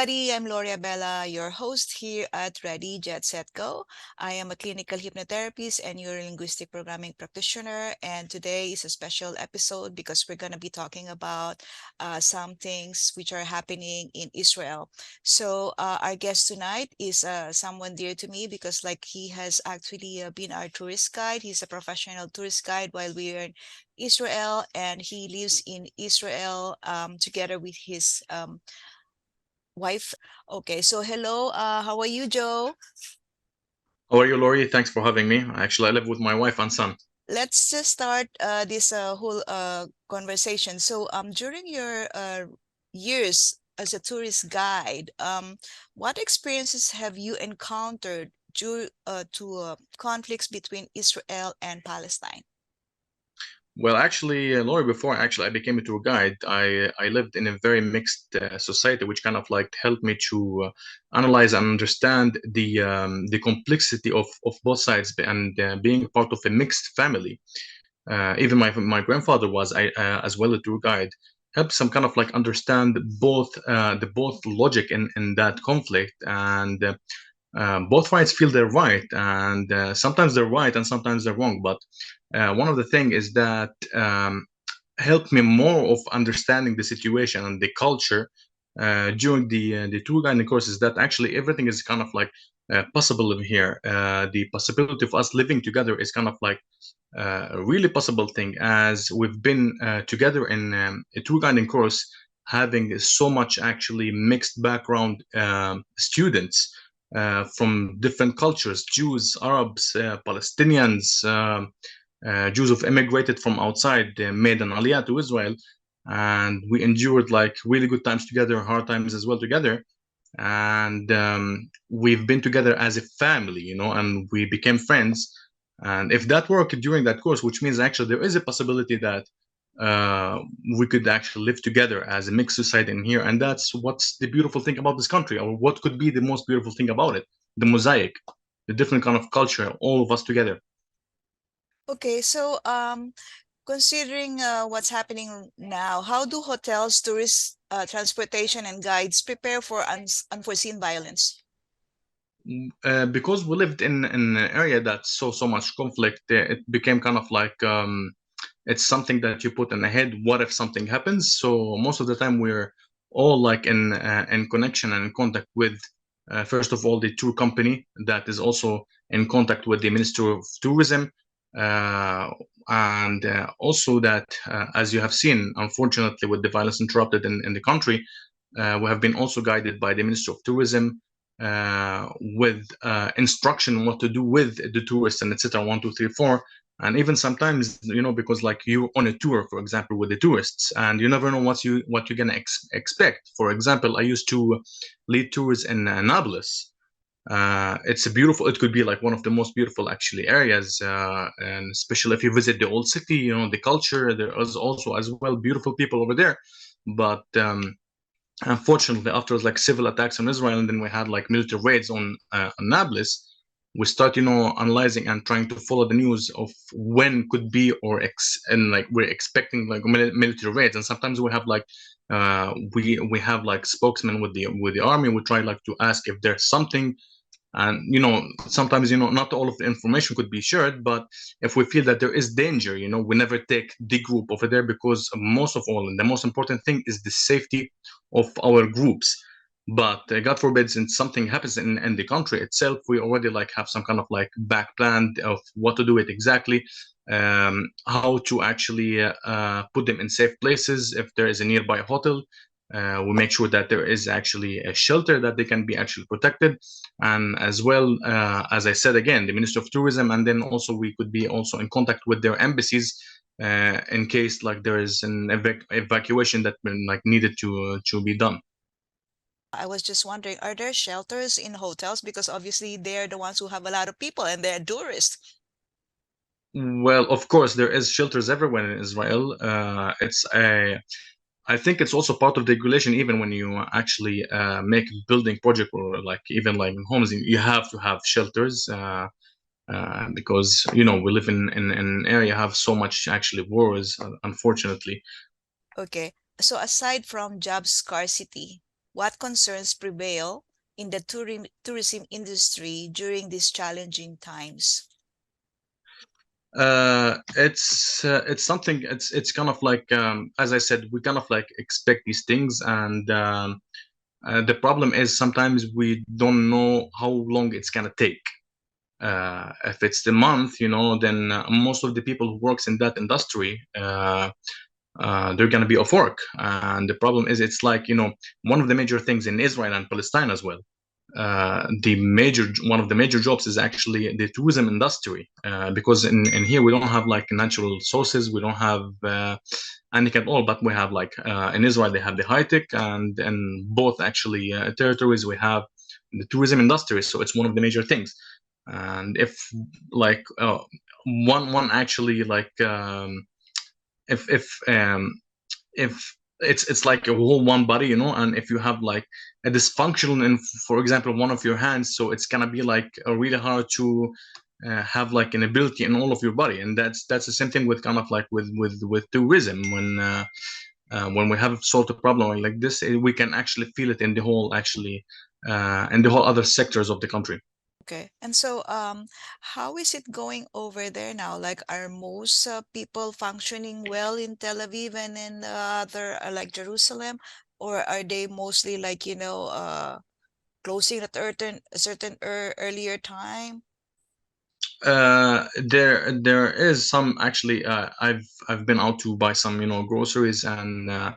everybody, I'm Lorii Abela, your host here at Ready, Jetset, Go. I am a clinical hypnotherapist and neuro-linguistic programming practitioner, and today is a special episode because we're going to be talking about some things which are happening in Israel. So our guest tonight is someone dear to me because he has actually been our tourist guide. He's a professional tourist guide while we were in Israel, and he lives in Israel together with his wife. Okay, so hello, how are you, Joe? How are you, Lorii? Thanks for having me. Actually, I live with my wife and son. Let's just start this whole conversation. So during your years as a tourist guide, what experiences have you encountered due to conflicts between Israel and Palestine? Well, actually, Lorii, before actually I became a tour guide, I lived in a very mixed society, which kind of like helped me to analyze and understand the complexity of both sides and being part of a mixed family. Even my grandfather was as well a tour guide. Helped some kind of like understand both logic in that conflict, and both sides feel they're right, and sometimes they're right and sometimes they're wrong. But one of the thing is that helped me more of understanding the situation and the culture during the tour guiding courses, that actually everything is kind of like possible in here. The possibility of us living together is kind of like a really possible thing, as we've been together in a tour guiding course, having so much actually mixed background students from different cultures: Jews, Arabs, Palestinians, Jews who've immigrated from outside, made an aliyah to Israel, and we endured like really good times together, hard times as well together. And we've been together as a family, and we became friends. And if that worked during that course, which means actually there is a possibility that uh, we could actually live together as a mixed society in here. And that's what's the beautiful thing about this country, or what could be the most beautiful thing about it: the mosaic, the different kind of culture, all of us together. Okay, so considering what's happening now, how do hotels, tourists, transportation, and guides prepare for unforeseen violence? Because we lived in an area that's so much conflict, it became kind of like it's something that you put in the head. What if something happens? So most of the time we're all like in connection and in contact with first of all the tour company, that is also in contact with the Ministry of Tourism, uh, and also that as you have seen, unfortunately, with the violence interrupted in the country, we have been also guided by the Ministry of Tourism with instruction on what to do with the tourists and etc. 1, 2, 3, 4. And even sometimes, because like you're on a tour, for example, with the tourists, and you never know what you're gonna expect. For example, I used to lead tours in Nablus. It's a beautiful. It could be like one of the most beautiful actually areas, and especially if you visit the old city, the culture. There is also as well beautiful people over there, but unfortunately, after like civil attacks on Israel, and then we had like military raids on Nablus, we start, analyzing and trying to follow the news of when could be, and like we're expecting like military raids, and sometimes we have like we have like spokesmen with the army. We try like to ask if there's something, and sometimes not all of the information could be shared, but if we feel that there is danger, we never take the group over there, because most of all, and the most important thing is the safety of our groups. But God forbid, since something happens in the country itself, we already like have some kind of like back plan of what to do it exactly, how to actually put them in safe places. If there is a nearby hotel, we make sure that there is actually a shelter that they can be actually protected. And as well, as I said again, the Ministry of Tourism, and then also we could be also in contact with their embassies in case like there is an evacuation that like needed to be done. I was just wondering, are there shelters in hotels? Because obviously they're the ones who have a lot of people and they're tourists. Well, of course, there is shelters everywhere in Israel. I think it's also part of the regulation. Even when you actually make a building project, or like even like in homes, you have to have shelters. Because we live in an area have so much actually wars, unfortunately. Okay. So aside from job scarcity, What concerns prevail in the tourism industry during these challenging times? It's something. It's kind of like, as I said, we kind of like expect these things, and the problem is sometimes we don't know how long it's gonna take. If it's the month, then most of the people who works in that industry, they're going to be off work. And the problem is, it's like, one of the major things in Israel and Palestine as well. One of the major jobs is actually the tourism industry, because in here we don't have like natural sources, we don't have anything at all, but we have like, in Israel they have the high tech, and in both actually territories we have the tourism industry, so it's one of the major things. And if like, one actually like, if it's like a whole one body, and if you have like a dysfunction in, for example, one of your hands, so it's gonna be like really hard to have like an ability in all of your body. And that's the same thing with kind of like with tourism. When we have sort of problem like this, we can actually feel it in the whole, actually, in the whole other sectors of the country. Okay. And so, how is it going over there now? Like, are most people functioning well in Tel Aviv and in other, like Jerusalem, or are they mostly like, closing at a certain earlier time? There is some, actually. I've been out to buy some, groceries, and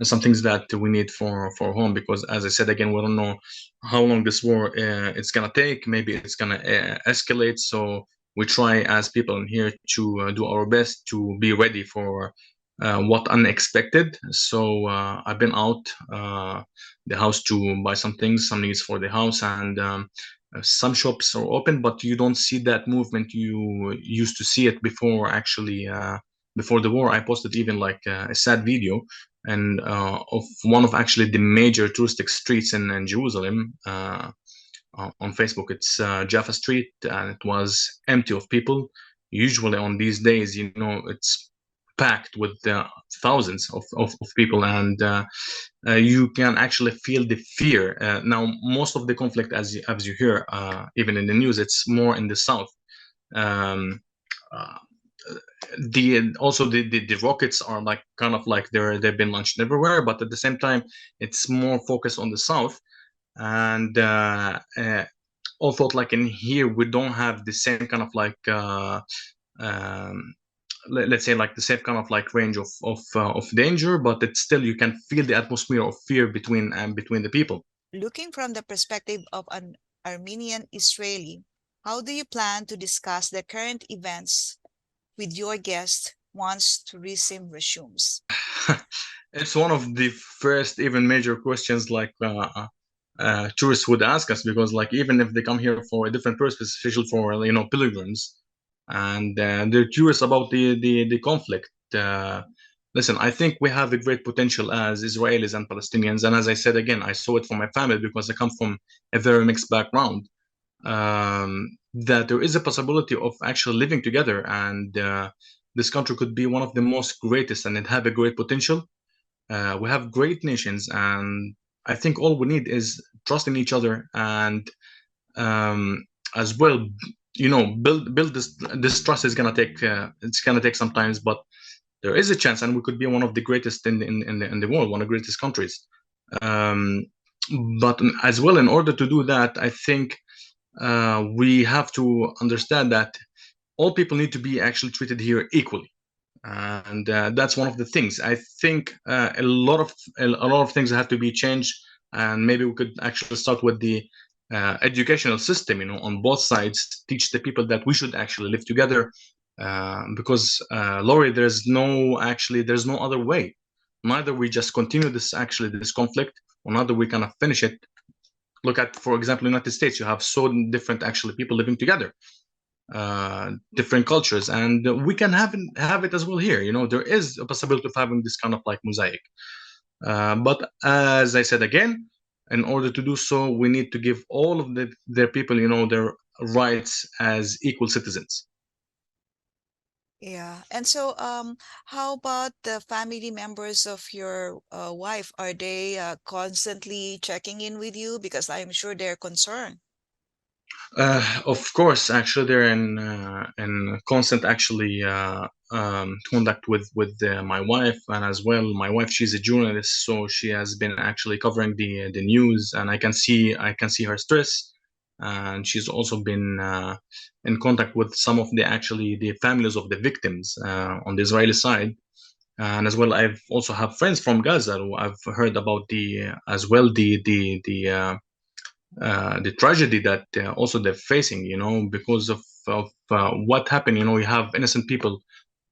some things that we need for home, because, as I said again, we don't know how long this war it's gonna take. Maybe it's gonna escalate. So we try as people in here to do our best to be ready for what unexpected. So I've been out the house to buy some things, some needs for the house, and some shops are open, but you don't see that movement you used to see it before. Actually, before the war, I posted even like a sad video, and of one of actually the major touristic streets in Jerusalem, on Facebook. It's Jaffa Street, and it was empty of people. Usually on these days, it's packed with thousands of people, and you can actually feel the fear. Now, most of the conflict, as you hear, even in the news, it's more in the south. Um, uh, the also the rockets are like kind of like they've been launched everywhere, but at the same time, it's more focused on the south. And although like in here we don't have the same kind of like, um, let's say like the same kind of like range of danger, but it's still, you can feel the atmosphere of fear between the people. Looking from the perspective of an Armenian Israeli, how do you plan to discuss the current events with your guest once tourism resumes? It's one of the first even major questions, like, tourists would ask us, because like even if they come here for a different purpose, especially for pilgrims, and they're curious about the conflict. Listen, I think we have a great potential as Israelis and Palestinians, and as I said again, I saw it from my family because I come from a very mixed background. That there is a possibility of actually living together, and this country could be one of the most greatest, and it have a great potential. We have great nations, and I think all we need is trust in each other, and as well, build this trust is gonna take, it's gonna take some time, but there is a chance, and we could be one of the greatest in the world, one of the greatest countries. Um, but as well, in order to do that, I think we have to understand that all people need to be actually treated here equally, and that's one of the things. I think a lot of things have to be changed, and maybe we could actually start with the educational system, on both sides, teach the people that we should actually live together, because, Lorii, there's no other way. Neither we just continue this conflict, or neither we kind of finish it. Look at, for example, United States. You have so different actually people living together, different cultures, and we can have it as well here. There is a possibility of having this kind of like mosaic. But as I said again, in order to do so, we need to give all of their people, their rights as equal citizens. Yeah. And so, how about the family members of your wife? Are they constantly checking in with you? Because I'm sure they're concerned. Of course, actually, they're in constant actually contact with my wife, and as well, my wife, she's a journalist, so she has been actually covering the news, and I can see her stress, and she's also been in contact with some of the families of the victims on the Israeli side. And as well, I've also have friends from Gaza who I've heard about the as well the tragedy that also they're facing, because of what happened. You have innocent people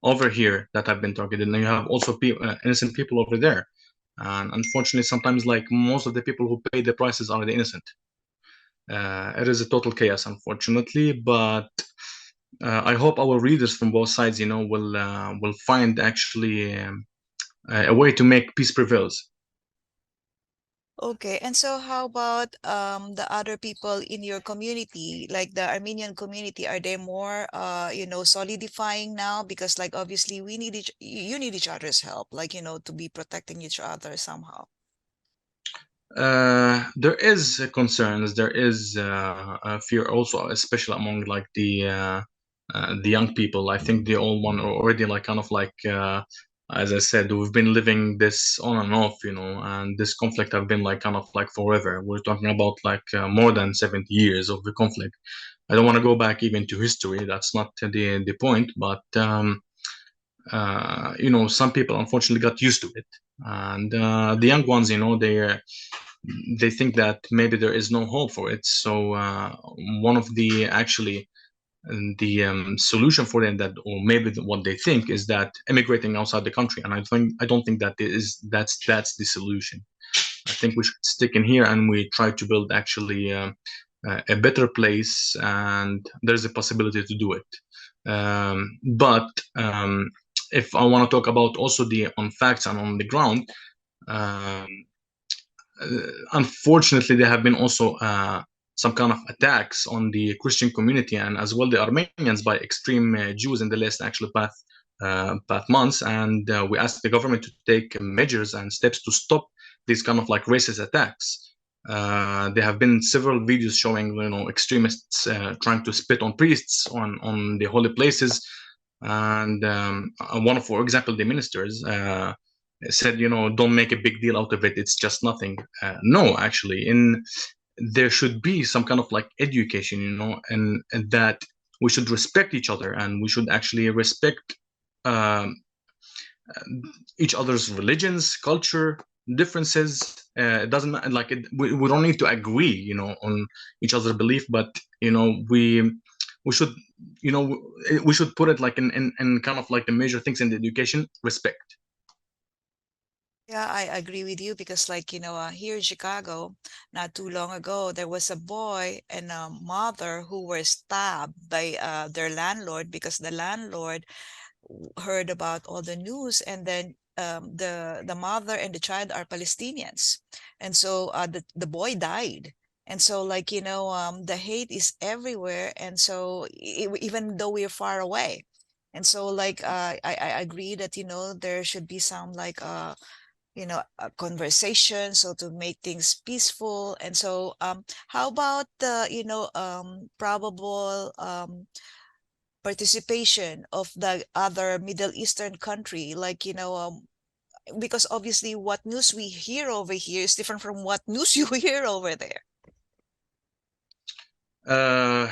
over here that have been targeted, and you have also innocent people over there. And unfortunately, sometimes, like, most of the people who pay the prices are the innocent. It is a total chaos, unfortunately, but I hope our readers from both sides, will find actually a way to make peace prevails. Okay, and so how about the other people in your community, like the Armenian community? Are they more solidifying now? Because like obviously we need you need each other's help, like to be protecting each other somehow. There is concerns. There is a fear also, especially among like the young people. I think they all want already, like, kind of like, as I said, we've been living this on and off, and this conflict have been like kind of like forever. We're talking about like more than 70 years of the conflict. I don't want to go back even to history. That's not the point, but some people unfortunately got used to it, and the young ones, they think that maybe there is no hope for it. So one of the actually the solution for them, that, or maybe what they think, is that immigrating outside the country. And I don't think that's the solution. I think we should stick in here and we try to build actually a better place, and there's a possibility to do it. But if I want to talk about also the on facts and on the ground, um, unfortunately, there have been also some kind of attacks on the Christian community and as well the Armenians by extreme Jews in the last actual past months, and we asked the government to take measures and steps to stop these kind of like racist attacks. There have been several videos showing, extremists trying to spit on priests on the holy places, and one of, for example, the ministers said, don't make a big deal out of it. It's just nothing. No, actually, there should be some kind of like education, and that we should respect each other, and we should actually respect um, each other's religions, culture differences. It doesn't matter. Like, we don't need to agree, on each other's belief, but we should, we should put it like in kind of like the major things in the education: respect. Yeah, I agree with you because, like, here in Chicago, not too long ago, there was a boy and a mother who were stabbed by their landlord because the landlord heard about all the news, and then the mother and the child are Palestinians, and so the boy died. And so, like, the hate is everywhere, and so even though we're far away, and so like I agree that there should be some like a conversation so to make things peaceful. And so how about the probable participation of the other Middle Eastern country, like because obviously what news we hear over here is different from what news you hear over there. uh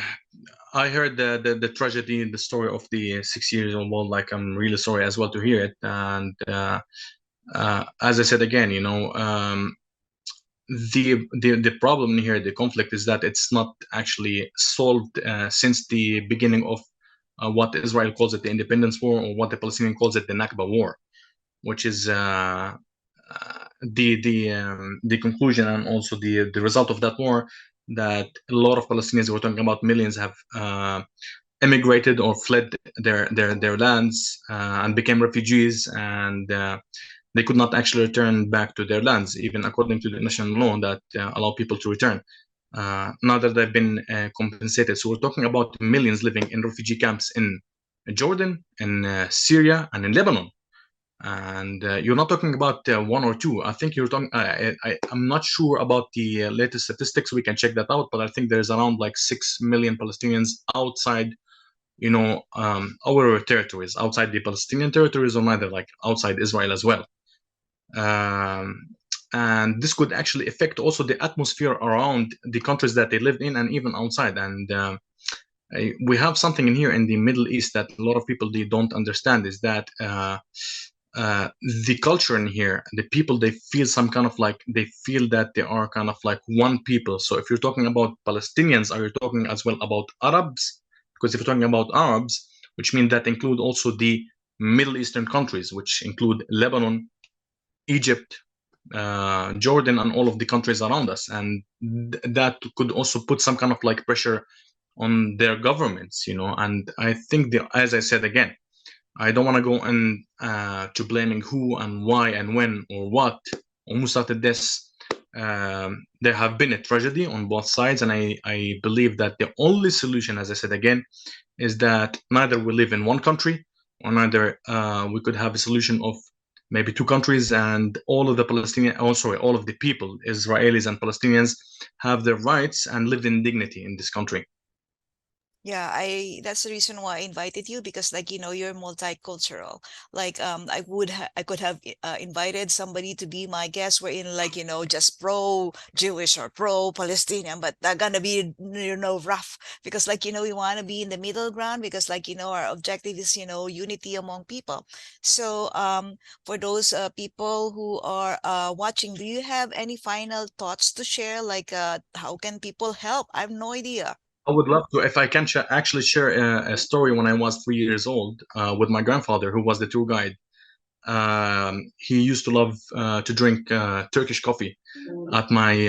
I heard the tragedy, the story of the 6 years old boy. Like, I'm really sorry as well to hear it. And as I said again, the problem here, the conflict, is that it's not actually solved since the beginning of what Israel calls it the Independence War, or what the Palestinian calls it the Nakba War, which is the conclusion and also the result of that war, that a lot of Palestinians, we're talking about millions, have emigrated or fled their lands and became refugees, and they could not actually return back to their lands, even according to the national law that allow people to return. Now that they've been compensated, so we're talking about millions living in refugee camps in Jordan, in Syria, and in Lebanon. And you're not talking about one or two. I think you're talking. I'm not sure about the latest statistics. We can check that out. But I think there's around like 6 million Palestinians outside, our territories, outside the Palestinian territories, or neither, like outside Israel as well. Um, and this could actually affect also the atmosphere around the countries that they live in, and even outside. And we have something in here in the Middle East that a lot of people, they don't understand, is that the culture in here, the people, they feel some kind of like, they feel that they are kind of like one people. So if you're talking about Palestinians, are you talking as well about Arabs? Because if you're talking about Arabs, which means that include also the Middle Eastern countries, which include Lebanon, Egypt, Jordan, and all of the countries around us. And that could also put some kind of like pressure on their governments, And I think, as I said again, I don't want to go in to blaming who and why and when or what or who started this. There have been a tragedy on both sides, and I believe that the only solution, as I said again, is that neither we live in one country, or neither we could have a solution of maybe two countries, and all of the all of the people, Israelis and Palestinians, have their rights and live in dignity in this country. Yeah, that's the reason why I invited you, because you're multicultural. I could have invited somebody to be my guest, wherein just pro Jewish or pro Palestinian, but they're gonna be rough, because we want to be in the middle ground, because our objective is unity among people. So for those people who are watching, do you have any final thoughts to share? How can people help? I have no idea. I would love to, if I can actually share a story when I was 3 years old with my grandfather, who was the tour guide. He used to love to drink Turkish coffee at my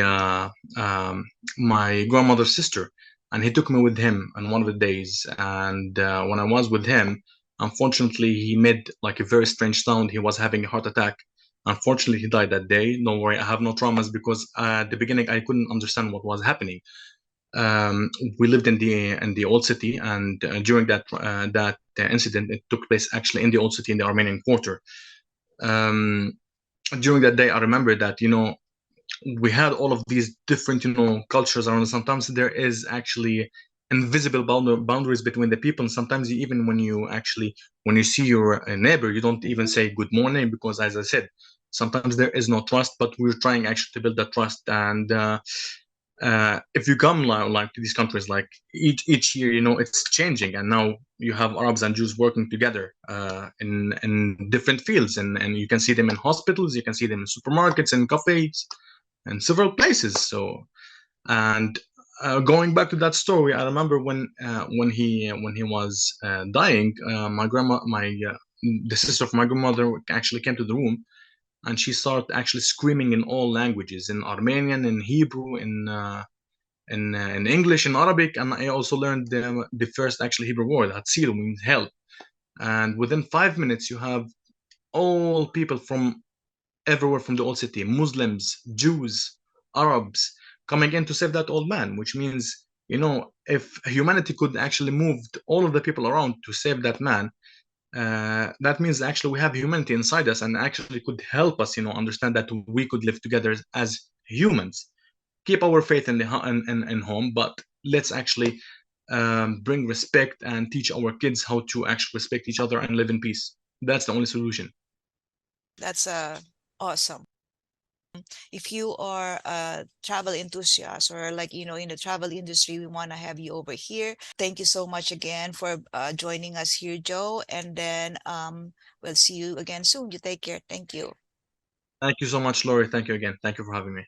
grandmother's sister, and he took me with him on one of the days. And when I was with him, unfortunately, he made like a very strange sound. He was having a heart attack. Unfortunately, he died that day. Don't worry, I have no traumas, because at the beginning I couldn't understand what was happening. um, we lived in the old city, and during that incident, it took place actually in the old city, in the Armenian quarter. Um, During that day, I remember that we had all of these different cultures around. Sometimes there is actually invisible boundaries between the people. And sometimes even when you see your neighbor, you don't even say good morning, because, as I said, sometimes there is no trust. But we're trying actually to build that trust. And if you come like to these countries, like each year, it's changing, and now you have Arabs and Jews working together in different fields, and you can see them in hospitals, you can see them in supermarkets and cafes and several places. So, and going back to that story, I remember when he was dying, my grandma, the sister of my grandmother, actually came to the room, and she started actually screaming in all languages, in Armenian, in Hebrew, in English, in Arabic. And I also learned the first actually Hebrew word, Hatzilu, means help. And within 5 minutes, you have all people from everywhere from the old city, Muslims, Jews, Arabs, coming in to save that old man, which means, if humanity could actually move all of the people around to save that man, that means actually we have humanity inside us, and actually could help us, understand that we could live together as humans. Keep our faith in home, but let's actually bring respect and teach our kids how to actually respect each other and live in peace. That's the only solution. That's awesome. If you are a travel enthusiast, or in the travel industry, we want to have you over here. Thank you so much again for joining us here, Joe. And then we'll see you again soon. You take care. Thank you. Thank you so much, Lorii. Thank you again. Thank you for having me.